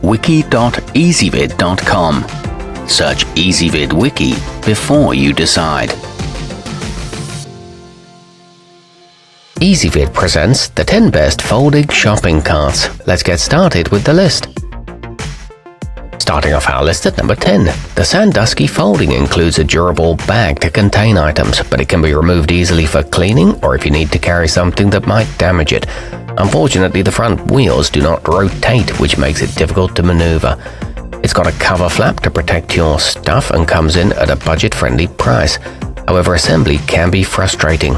wiki.ezvid.com. Search Ezvid Wiki before you decide. Ezvid presents the 10 best folding shopping carts. Let's get started with the list. Starting off our list at number 10, the Sandusky Folding includes a durable bag to contain items, but it can be removed easily for cleaning or if you need to carry something that might damage it. Unfortunately, the front wheels do not rotate, which makes it difficult to maneuver. It's got a cover flap to protect your stuff and comes in at a budget-friendly price. However, assembly can be frustrating.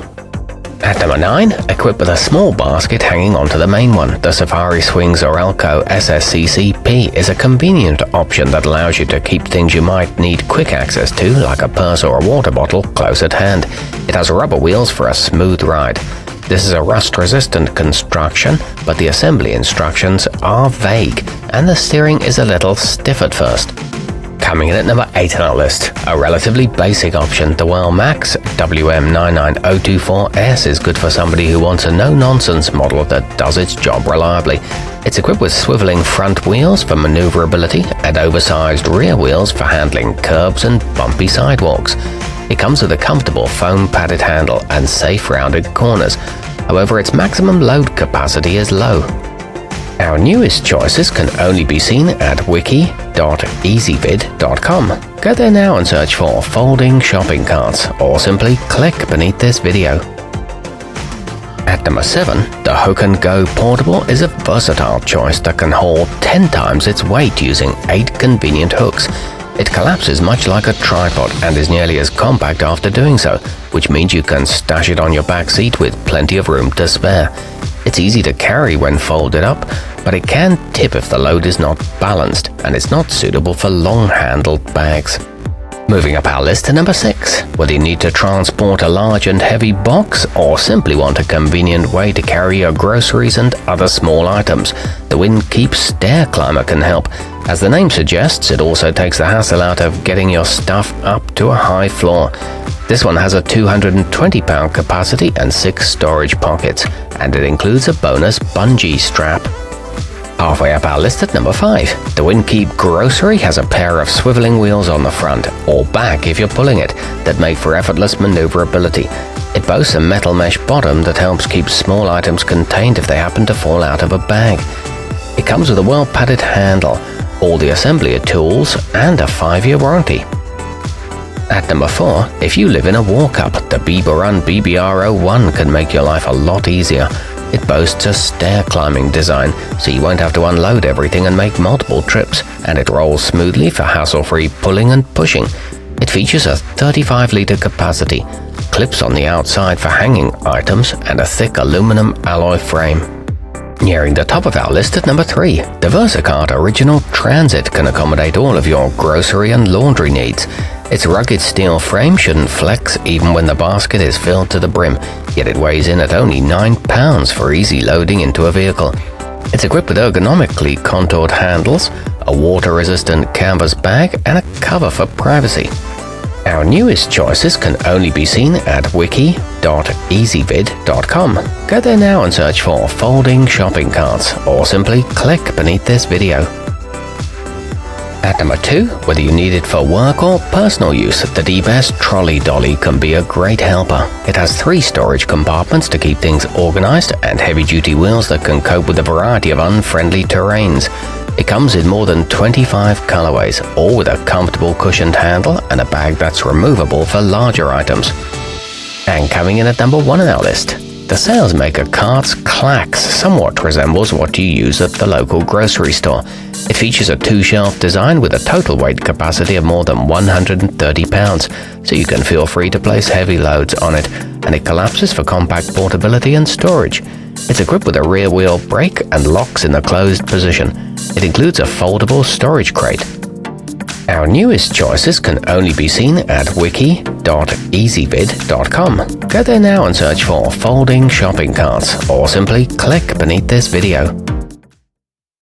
At number 9, equipped with a small basket hanging onto the main one, the Safari Swings Orelko ssccp is a convenient option that allows you to keep things you might need quick access to, like a purse or a water bottle, close at hand. It has rubber wheels for a smooth ride. This is a rust-resistant construction, but the assembly instructions are vague, and the steering is a little stiff at first. Coming in at number 8 on our list, a relatively basic option, the Wowmax WM9024S is good for somebody who wants a no-nonsense model that does its job reliably. It's equipped with swiveling front wheels for maneuverability and oversized rear wheels for handling curbs and bumpy sidewalks. It comes with a comfortable foam-padded handle and safe rounded corners. However, its maximum load capacity is low. Our newest choices can only be seen at wiki.ezvid.com. Go there now and search for folding shopping carts, or simply click beneath this video. At number 7, the Hook & Go Portable is a versatile choice that can hold 10 times its weight using 8 convenient hooks. It collapses much like a tripod and is nearly as compact after doing so, which means you can stash it on your back seat with plenty of room to spare. It's easy to carry when folded up, but it can tip if the load is not balanced, and it's not suitable for long-handled bags. Moving up our list to number 6, whether you need to transport a large and heavy box or simply want a convenient way to carry your groceries and other small items, the Windkeep Stair Climber can help. As the name suggests, it also takes the hassle out of getting your stuff up to a high floor. This one has a 220-pound capacity and 6 storage pockets, and it includes a bonus bungee strap. Halfway up our list at number 5, the Windkeep Grocery has a pair of swiveling wheels on the front, or back if you're pulling it, that make for effortless maneuverability. It boasts a metal mesh bottom that helps keep small items contained if they happen to fall out of a bag. It comes with a well-padded handle, all the assembly tools, and a 5-year warranty. At number 4, if you live in a walk-up, the Beaver Run BBR01 can make your life a lot easier. It boasts a stair climbing design, so you won't have to unload everything and make multiple trips, and it rolls smoothly for hassle-free pulling and pushing. It features a 35-liter capacity, clips on the outside for hanging items, and a thick aluminum alloy frame. Nearing the top of our list at number 3, the versacart Original Transit can accommodate all of your grocery and laundry needs. Its rugged steel frame shouldn't flex even when the basket is filled to the brim, yet it weighs in at only 9 pounds for easy loading into a vehicle. It's equipped with ergonomically contoured handles, a water-resistant canvas bag, and a cover for privacy. Our newest choices can only be seen at wiki.ezvid.com. Go there now and search for folding shopping carts, or simply click beneath this video. At number 2, whether you need it for work or personal use, the dbest trolley dolly can be a great helper. It has 3 storage compartments to keep things organized and heavy-duty wheels that can cope with a variety of unfriendly terrains. It comes in more than 25 colorways, all with a comfortable cushioned handle and a bag that's removable for larger items. And coming in at number 1 on our list, the SalesMaker cart's clax somewhat resembles what you use at the local grocery store. It features a 2-shelf design with a total weight capacity of more than 130 pounds, so you can feel free to place heavy loads on it, and it collapses for compact portability and storage. It's equipped with a rear wheel brake and locks in the closed position. It includes a foldable storage crate. Our newest choices can only be seen at wiki.ezvid.com. Go there now and search for folding shopping carts, or simply click beneath this video.